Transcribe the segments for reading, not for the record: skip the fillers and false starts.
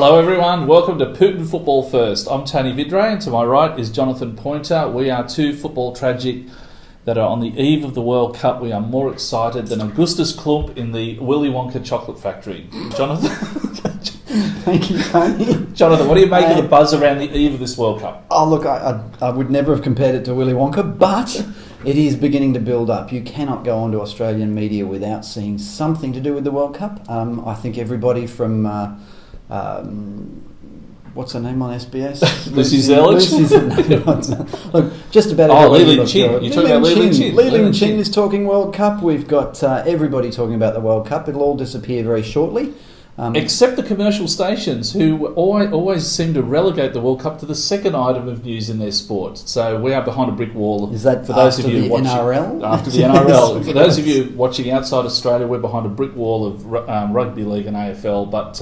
Hello everyone, welcome to Putin Football First. I'm Tony Vidray and to my right is Jonathan Pointer. We are two football tragic that are on the eve of the World Cup. We are more excited than Augustus Klump in the Willy Wonka chocolate factory. Jonathan? Thank you, Tony. Jonathan, what do you make of the buzz around the eve of this World Cup? Oh, look, I would never have compared it to Willy Wonka, but it is beginning to build up. You cannot go onto Australian media without seeing something to do with the World Cup. I think everybody from... what's her name on SBS? Lucy Zelic? Look, just about everybody. Li Ling Chin. You're talking about Li Ling Chin. Li Ling Chin is talking World Cup. We've got everybody talking about the World Cup. It'll all disappear very shortly. Except the commercial stations, who always seem to relegate the World Cup to the second item of news in their sport. So we are behind a brick wall. Is that for those of you watching NRL? After the NRL? For those of you watching outside Australia, we're behind a brick wall of rugby league and AFL, but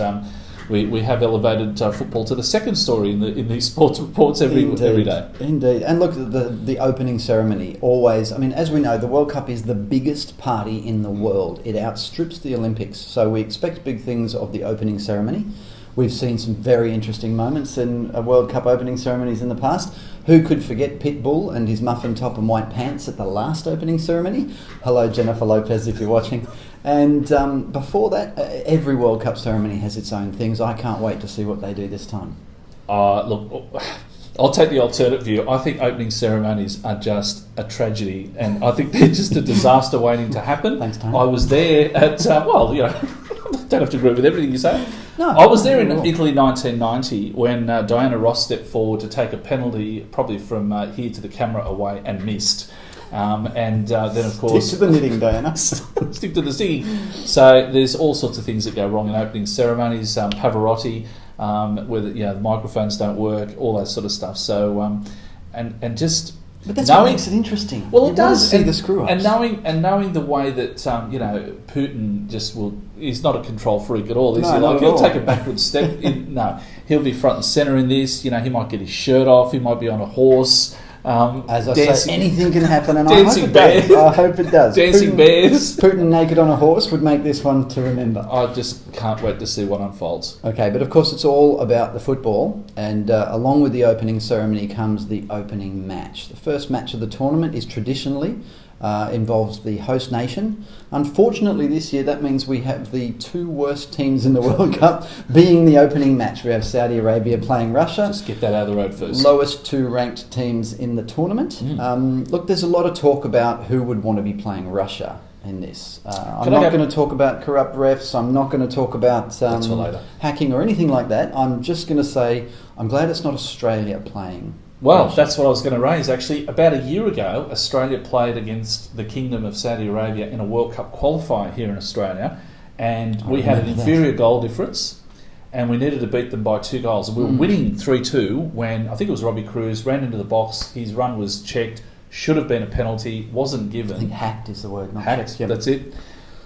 we have elevated football to the second story in these sports reports every day. Indeed. And look, the opening ceremony always, I mean, as we know, the World Cup is the biggest party in the world. It outstrips the Olympics. So we expect big things of the opening ceremony. We've seen some very interesting moments in World Cup opening ceremonies in the past. Who could forget Pitbull and his muffin top and white pants at the last opening ceremony? Hello, Jennifer Lopez, if you're watching. And before that, every World Cup ceremony has its own things. I can't wait to see what they do this time. Look, I'll take the alternate view. I think opening ceremonies are just a tragedy, and I think they're just a disaster waiting to happen. Thanks, Tony. I was there at, don't have to agree with everything you say. No, I was there in Italy 1990 when Diana Ross stepped forward to take a penalty, probably from here to the camera away, and missed. Then, of course... Stick to the knitting, Diana. Stick to the singing. So there's all sorts of things that go wrong in opening ceremonies. Pavarotti, where the microphones don't work, all that sort of stuff. So, and just... But that's what makes it interesting. Well, it does. See the screw-ups. And knowing the way that Putin just will, he's not a control freak at all. He'll take a backward step. He'll be front and center in this. He might get his shirt off. He might be on a horse. As I say, anything can happen, and dancing I hope it does. Dancing bears. Putin naked on a horse would make this one to remember. I just can't wait to see what unfolds. Okay, but of course it's all about the football, and along with the opening ceremony comes the opening match. The first match of the tournament is traditionally involves the host nation. Unfortunately this year that means we have the two worst teams in the World Cup being the opening match. We have Saudi Arabia playing Russia. Just get that out of the road first. Lowest two ranked teams in the tournament. Look, there's a lot of talk about who would want to be playing Russia in this. I'm not going to talk about corrupt refs. I'm not going to talk about hacking or anything like that. I'm just going to say I'm glad it's not Australia playing. Well, that's what I was going to raise, actually. About a year ago, Australia played against the Kingdom of Saudi Arabia in a World Cup qualifier here in Australia, and we had an inferior goal difference, and we needed to beat them by 2 goals. And we were winning 3-2 when, I think it was Robbie Cruz, ran into the box, his run was checked, should have been a penalty, wasn't given. I think hacked is the word, not hacked, checked. Yep. That's it.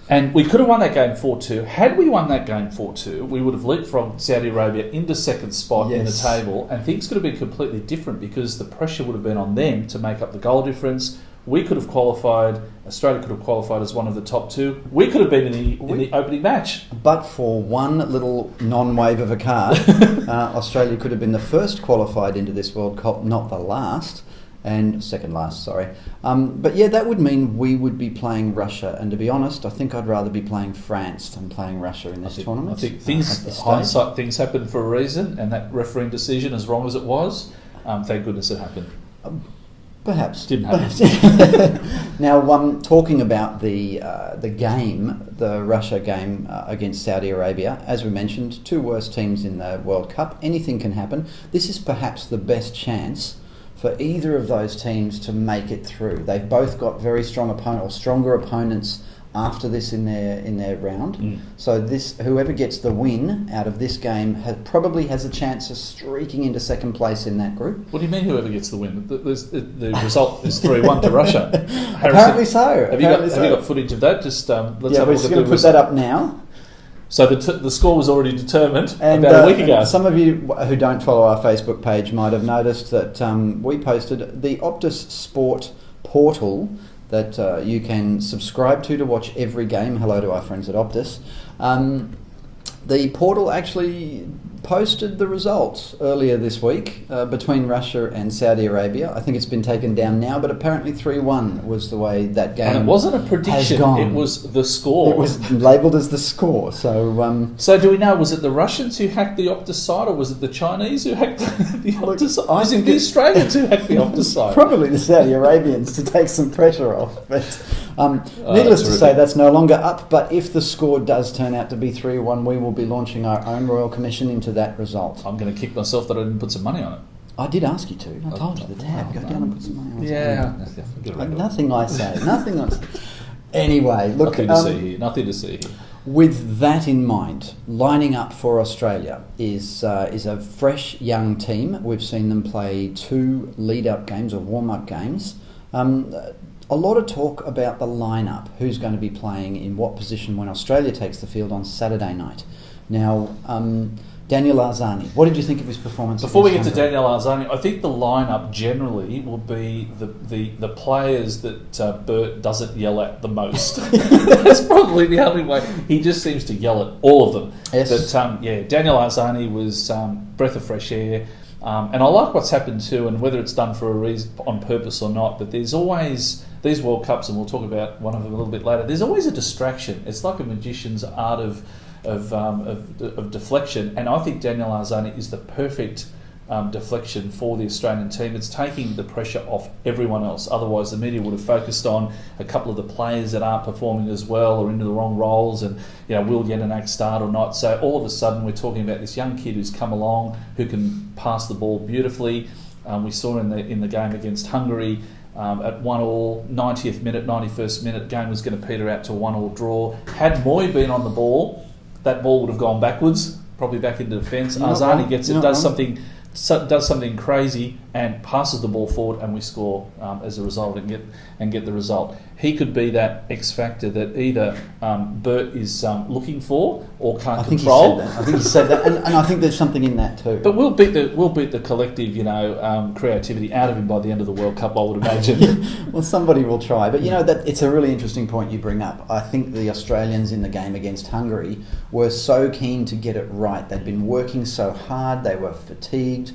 And we could have won that game 4-2. Had we won that game 4-2, we would have leapfrogged Saudi Arabia into second spot in the table, and things could have been completely different because the pressure would have been on them to make up the goal difference. We could have qualified, Australia could have qualified as one of the top two. We could have been in the opening match. But for one little non-wave of a card, Australia could have been the first qualified into this World Cup, not the last. And second last, sorry. But yeah, that would mean we would be playing Russia. And to be honest, I think I'd rather be playing France than playing Russia in this tournament. I think things happen for a reason, and that refereeing decision, as wrong as it was, thank goodness it happened. Perhaps. Didn't happen. Now, talking about the game, the Russia game against Saudi Arabia, as we mentioned, two worst teams in the World Cup. Anything can happen. This is perhaps the best chance for either of those teams to make it through. They've both got very strong stronger opponents after this in their round. So whoever gets the win out of this game probably has a chance of streaking into second place in that group. What do you mean whoever gets the win? The result is 3-1 to Russia. Apparently so. Have you got footage of that? Just let's have a look at we're just going to put that up now. So the score was already determined about a week ago. Some of you who don't follow our Facebook page might have noticed that we posted the Optus Sport portal that you can subscribe to watch every game. Hello to our friends at Optus. The portal actually posted the results earlier this week between Russia and Saudi Arabia. I think it's been taken down now, but apparently 3-1 was the way that game And it wasn't a prediction, it was the score. It was labelled as the score. So so do we know, was it the Russians who hacked the Optus site, or was it the Chinese who hacked the Optus site? Was it the Australians who hacked the Optus site? Probably the Saudi Arabians to take some pressure off. But needless to say, that's no longer up. But if the score does turn out to be 3-1, we will be launching our own Royal Commission into that result. I'm going to kick myself that I didn't put some money on it. I did ask you to. I told you the tab. Go down and put some money on it. Yeah. Nothing I say. Nothing I say. Anyway, look. Nothing to see here. With that in mind, lining up for Australia is a fresh young team. We've seen them play 2 lead-up games or warm-up games. A lot of talk about the lineup, who's going to be playing in what position when Australia takes the field on Saturday night. Now, Daniel Arzani, what did you think of his performance? Before we get to Daniel Arzani, I think the lineup generally will be the players that Bert doesn't yell at the most. That's probably the only way. He just seems to yell at all of them. Yes. But Daniel Arzani was breath of fresh air. And I like what's happened too, and whether it's done for a reason, on purpose or not, but there's always these World Cups, and we'll talk about one of them a little bit later. There's always a distraction. It's like a magician's art of deflection, and I think Daniel Arzani is the perfect deflection for the Australian team. It's taking the pressure off everyone else. Otherwise, the media would have focused on a couple of the players that aren't performing as well or into the wrong roles, and will Jedinak start or not? So all of a sudden, we're talking about this young kid who's come along, who can pass the ball beautifully. We saw in the game against Hungary. At 1-1, 90th minute, 91st minute, game was going to peter out to a 1-1 draw. Had Moy been on the ball, that ball would have gone backwards, probably back into defence. Arzani gets it, does something crazy, and passes the ball forward, and we score as a result and get the result. He could be that X factor that either Bert is looking for or can't control. I think he said that, and I think there's something in that too. But we'll beat the collective, creativity out of him by the end of the World Cup, I would imagine. Well, somebody will try. But that it's a really interesting point you bring up. I think the Australians in the game against Hungary were so keen to get it right. They'd been working so hard. They were fatigued.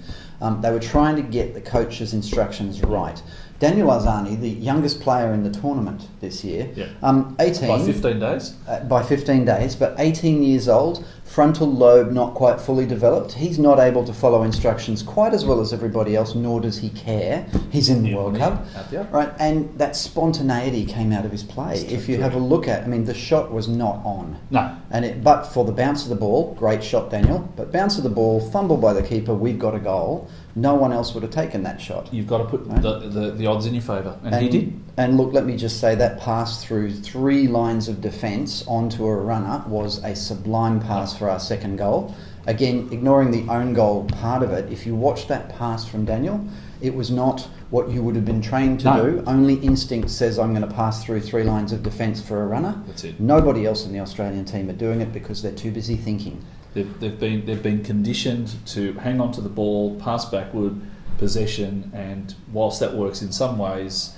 They were trying to get the coach's instructions right. Daniel Arzani, the youngest player in the tournament this year, 18 by 15 days. By 15 days, but 18 years old, frontal lobe not quite fully developed. He's not able to follow instructions quite as well as everybody else, nor does he care. He's in the World Cup, right? And that spontaneity came out of his play. If you have a look at, the shot was not on. No. But for the bounce of the ball, great shot, Daniel. But bounce of the ball, fumble by the keeper, we've got a goal. No one else would have taken that shot. You've got to put the odds in your favour, and he did. And look, let me just say that pass through 3 lines of defence onto a runner was a sublime pass for our second goal. Again, ignoring the own goal part of it, if you watch that pass from Daniel, it was not what you would have been trained to do. Only instinct says I'm going to pass through 3 lines of defence for a runner. That's it. Nobody else in the Australian team are doing it because they're too busy thinking. They've been conditioned to hang on to the ball, pass backward, possession, and whilst that works in some ways,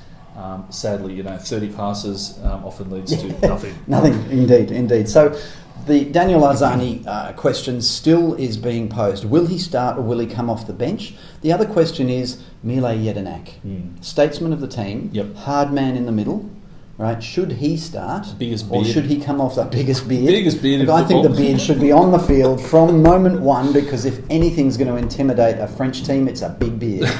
sadly, 30 passes often leads to nothing. Nothing, indeed. So the Daniel Arzani question still is being posed. Will he start or will he come off the bench? The other question is Mile Jedinak, statesman of the team, hard man in the middle. Right? Should he start? Biggest beard. Or should he come off that biggest beard? Biggest beard in I think football. the beard should be on the field from moment one, because if anything's going to intimidate a French team, it's a big beard.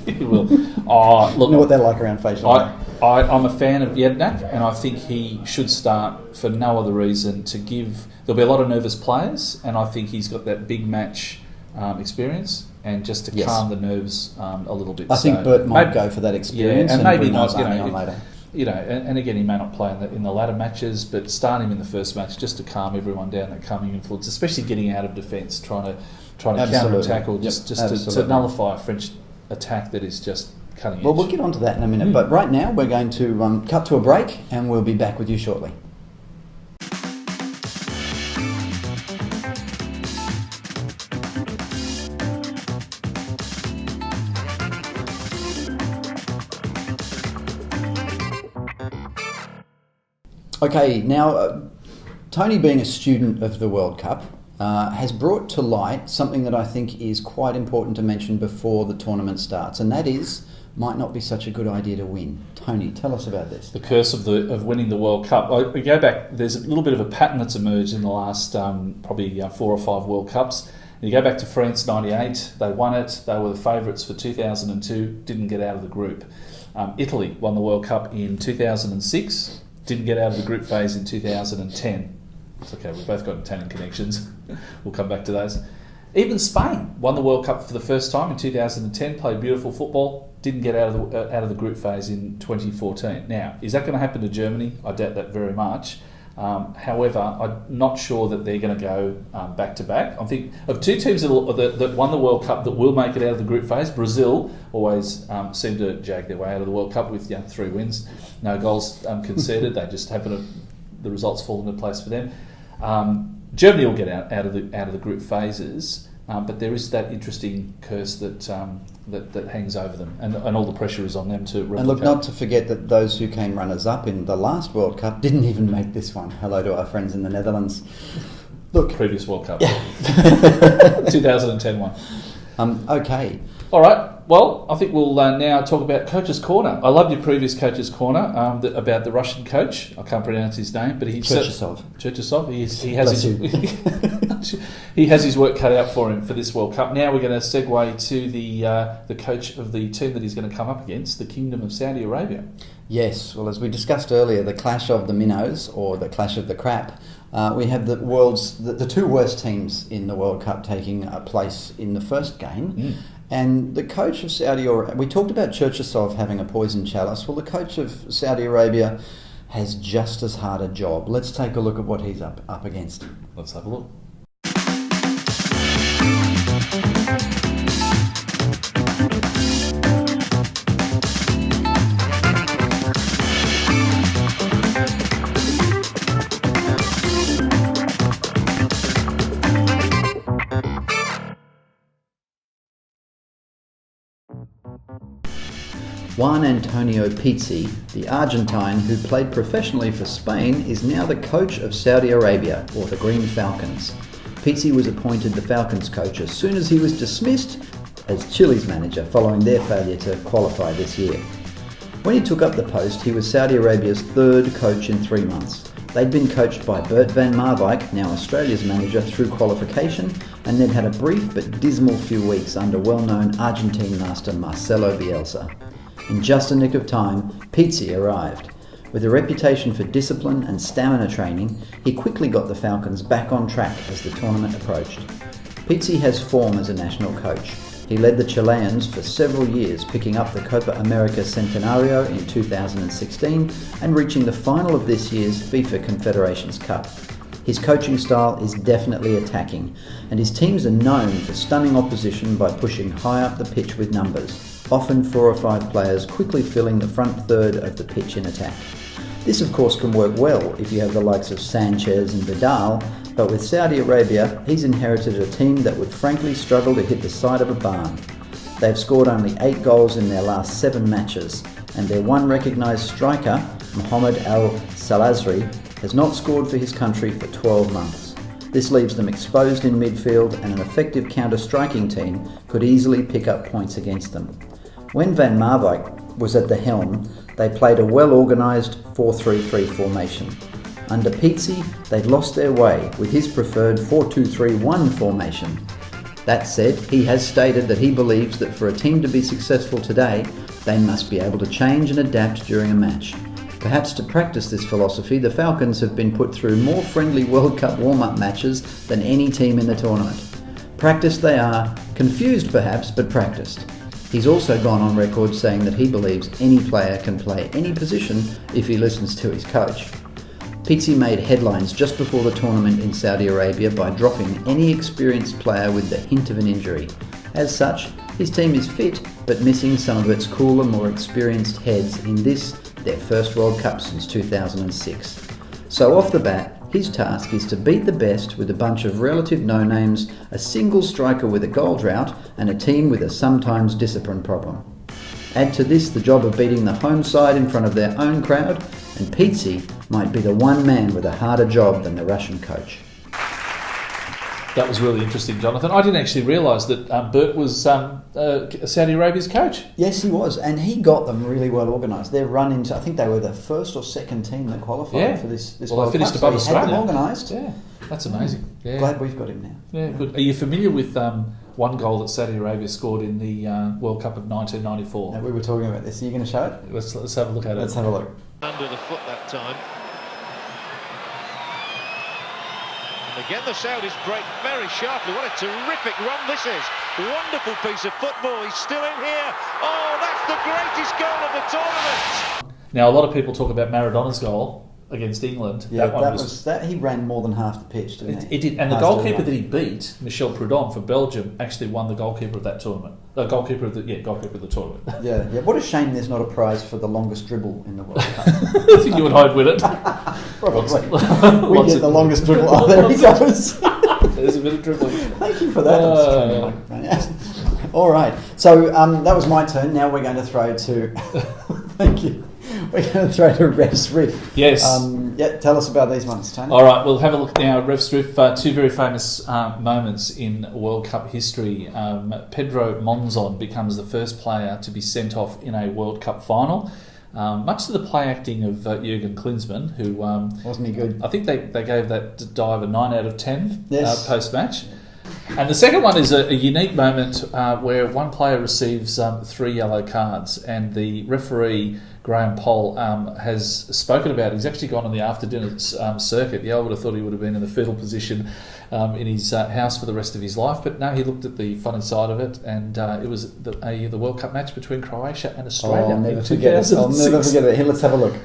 It will. Look, you know what they're like around facial hair. I'm a fan of Jedinak, and I think he should start for no other reason to give... There'll be a lot of nervous players, and I think he's got that big match experience, and just to calm the nerves a little bit. I think Bert might go for that experience, and maybe bring not. Arzani on later. And again, he may not play in the latter matches, but start him in the first match just to calm everyone down, that calming influence, especially getting out of defence, trying to counter-attack or just to nullify a French attack that is just cutting edge. Well, we'll get onto that in a minute, but right now we're going to cut to a break, and we'll be back with you shortly. Okay, now, Tony being a student of the World Cup, has brought to light something that I think is quite important to mention before the tournament starts, and that is, might not be such a good idea to win. Tony, tell us about this. The curse of winning the World Cup. We go back, there's a little bit of a pattern that's emerged in the last probably 4 or 5 World Cups. You go back to France 98, they won it, they were the favourites for 2002, didn't get out of the group. Italy won the World Cup in 2006, didn't get out of the group phase in 2010. It's okay, we've both got Italian connections. We'll come back to those. Even Spain won the World Cup for the first time in 2010, played beautiful football, didn't get out of the group phase in 2014. Now, is that going to happen to Germany? I doubt that very much. However, I'm not sure that they're going to go back to back. I think of 2 teams that won the World Cup that will make it out of the group phase. Brazil always seem to jag their way out of the World Cup with 3 wins, no goals conceded. They just happen to, the results fall into place for them. Germany will get out of the group phases, but there is that interesting curse that hangs over them, and all the pressure is on them to replicate. And look, not to forget that those who came runners-up in the last World Cup didn't even make this one. Hello to our friends in the Netherlands. Look, previous World Cup, 2010 one. Okay. All right. Well, I think we'll now talk about Coach's Corner. I loved your previous Coach's Corner about the Russian coach. I can't pronounce his name, but he's Cherchesov. He has his work cut out for him for this World Cup. Now we're going to segue to the coach of the team that he's going to come up against, the Kingdom of Saudi Arabia. Yes. Well, as we discussed earlier, the clash of the minnows, or the clash of the crap. We have the 2 worst teams in the World Cup taking a place in the first game. And the coach of Saudi Arabia, we talked about Cherchesov having a poison chalice. Well, the coach of Saudi Arabia has just as hard a job. Let's take a look at what he's up against. Let's have a look. Juan Antonio Pizzi, the Argentine who played professionally for Spain, is now the coach of Saudi Arabia, or the Green Falcons. Pizzi was appointed the Falcons coach as soon as he was dismissed as Chile's manager following their failure to qualify this year. When he took up the post, he was Saudi Arabia's 3rd coach in 3 months. They'd been coached by Bert van Marwijk, now Australia's manager, through qualification, and then had a brief but dismal few weeks under well-known Argentine master Marcelo Bielsa. In just a nick of time, Pizzi arrived. With a reputation for discipline and stamina training, he quickly got the Falcons back on track as the tournament approached. Pizzi has form as a national coach. He led the Chileans for several years, picking up the Copa America Centenario in 2016 and reaching the final of this year's FIFA Confederations Cup. His coaching style is definitely attacking, and his teams are known for stunning opposition by pushing high up the pitch with numbers, often 4 or 5 players quickly filling the front third of the pitch in attack. This of course can work well if you have the likes of Sanchez and Vidal, but with Saudi Arabia, he's inherited a team that would frankly struggle to hit the side of a barn. They've scored only 8 goals in their last 7 matches, and their one recognised striker, Mohamed Al-Salazri, has not scored for his country for 12 months. This leaves them exposed in midfield, and an effective counter-striking team could easily pick up points against them. When Van Marwijk was at the helm, they played a well-organised 4-3-3 formation. Under Pizzi, they've lost their way with his preferred 4-2-3-1 formation. That said, he has stated that he believes that for a team to be successful today, they must be able to change and adapt during a match. Perhaps to practice this philosophy, the Falcons have been put through more friendly World Cup warm-up matches than any team in the tournament. Practiced they are, confused perhaps, but practiced. He's also gone on record saying that he believes any player can play any position if he listens to his coach. Pizzi made headlines just before the tournament in Saudi Arabia by dropping any experienced player with the hint of an injury. As such, his team is fit, but missing some of its cooler, more experienced heads in this, their first World Cup since 2006. So off the bat, his task is to beat the best with a bunch of relative no-names, a single striker with a goal drought, and a team with a sometimes discipline problem. Add to this the job of beating the home side in front of their own crowd, and Pizzi might be the one man with a harder job than the Russian coach. That was really interesting, Jonathan. I didn't actually realise that Bert was Saudi Arabia's coach. Yes, he was, and he got them really well organised. Their run into, I think they were the first or second team that qualified for this well, World they finished Cup. above so he Australia. had them organised. Yeah, that's amazing. Yeah. Glad we've got him now. Yeah, good. Are you familiar with one goal that Saudi Arabia scored in the World Cup of 1994? Now, we were talking about this. Are you going to show it? Let's have a look at it. Let's have a look. Under the foot that time. And again the Saudis break very sharply. What a terrific run this is. Wonderful piece of football. He's still in here. Oh, that's the greatest goal of the tournament. Now, a lot of people talk about Maradona's goal against England. Yeah, that was that. He ran more than half the pitch, didn't he? It did, and the goalkeeper that he beat, Michel Prudhomme for Belgium, actually won the goalkeeper of that tournament. Goalkeeper of the tournament. Yeah. What a shame there's not a prize for the longest dribble in the World Cup. I think you and I'd win it. Probably. We get the longest dribble. Oh, there he goes. There's a bit of dribbling. Thank you for that. All right. So that was my turn. Now we're going to throw to. Thank you. We're going to throw to Ref's Riff. Yes. Tell us about these ones, Tony. All right, we'll have a look now at Ref's Riff. Two very famous moments in World Cup history. Pedro Monzon becomes the first player to be sent off in a World Cup final. Much to the play acting of Jurgen Klinsmann, who... Wasn't he good? I think they gave that dive a 9 out of 10 post-match. And the second one is a unique moment where one player receives 3 yellow cards, and the referee, Graham Poll, has spoken about it. He's actually gone on the after-dinner circuit. I would have thought he would have been in the fetal position in his house for the rest of his life, but no, he looked at the funny side of it, and it was the World Cup match between Croatia and Australia. I'll never forget it. Here, let's have a look.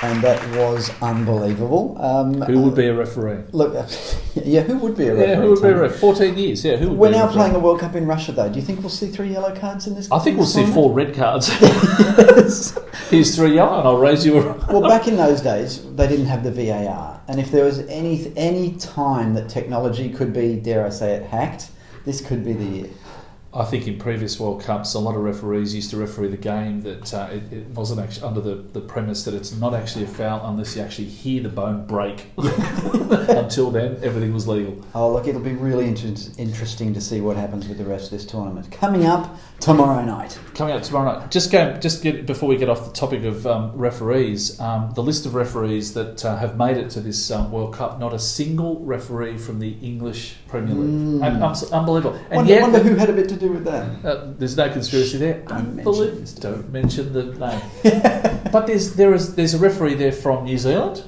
And that was unbelievable. Who would be a referee? Look, who would be a referee? Yeah, who would be a referee? 14 years, yeah. Who would We're be a now referee? playing a World Cup in Russia, though. Do you think we'll see 3 yellow cards in this? I think we'll see 4 red cards. Yes. Here's 3 yellow, and I'll raise you a... Well, back in those days, they didn't have the VAR, and if there was any time that technology could be, dare I say it, hacked, this could be the year. I think in previous World Cups, a lot of referees used to referee the game that it wasn't actually under the premise that it's not actually a foul unless you actually hear the bone break. Until then, everything was legal. Oh, look, it'll be really interesting to see what happens with the rest of this tournament. Coming up tomorrow night. Before we get off the topic of referees, the list of referees that have made it to this World Cup, not a single referee from the English Premier League. Unbelievable. And wonder who had a bit to do with that. There's no conspiracy there. Don't mention the name. But there's a referee there from New Zealand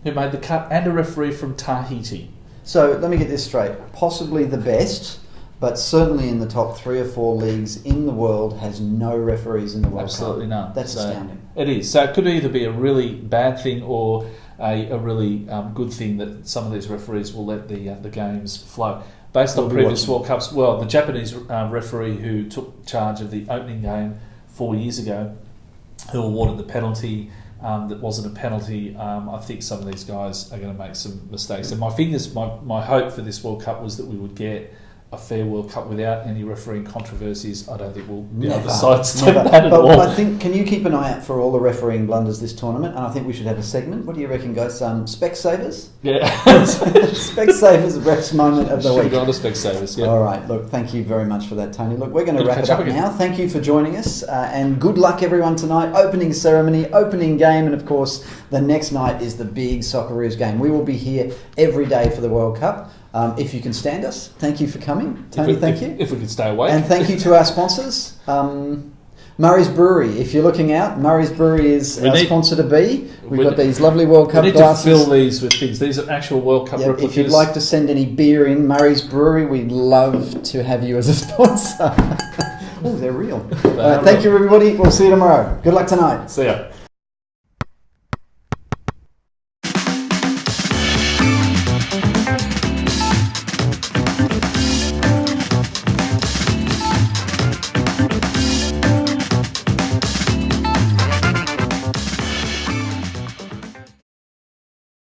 who made the cut, and a referee from Tahiti. So let me get this straight. Possibly the best, but certainly in the top 3 or 4 leagues in the world has no referees in the World Cup. Absolutely none. That's So astounding. It is. So it could either be a really bad thing or a really good thing that some of these referees will let the games flow. Based on previous World Cups, well, the Japanese referee who took charge of the opening game 4 years ago, who awarded the penalty that wasn't a penalty, I think some of these guys are going to make some mistakes. And my hope for this World Cup was that we would get a fair World Cup without any refereeing controversies. I don't think we'll be able to sidestep that at all. But I think, can you keep an eye out for all the refereeing blunders this tournament? And I think we should have a segment. What do you reckon, guys? Specsavers? Yeah. Specsavers refs moment of the week. Should have gone to Specsavers, yeah. All right, look, thank you very much for that, Tony. Look, we're going to wrap it up now. Thank you for joining us, and good luck everyone tonight. Opening ceremony, opening game, and of course, the next night is the big Socceroos game. We will be here every day for the World Cup. If you can stand us, thank you for coming. Tony, thank you. If we can stay awake. And thank you to our sponsors. Murray's Brewery, if you're looking out, Murray's Brewery is our sponsor to be. We've got these lovely World Cup glasses. We need to fill these with things. These are actual World Cup replicas. If you'd like to send any beer in, Murray's Brewery, we'd love to have you as a sponsor. Oh, they're real. Thank you, everybody. We'll see you tomorrow. Good luck tonight. See ya.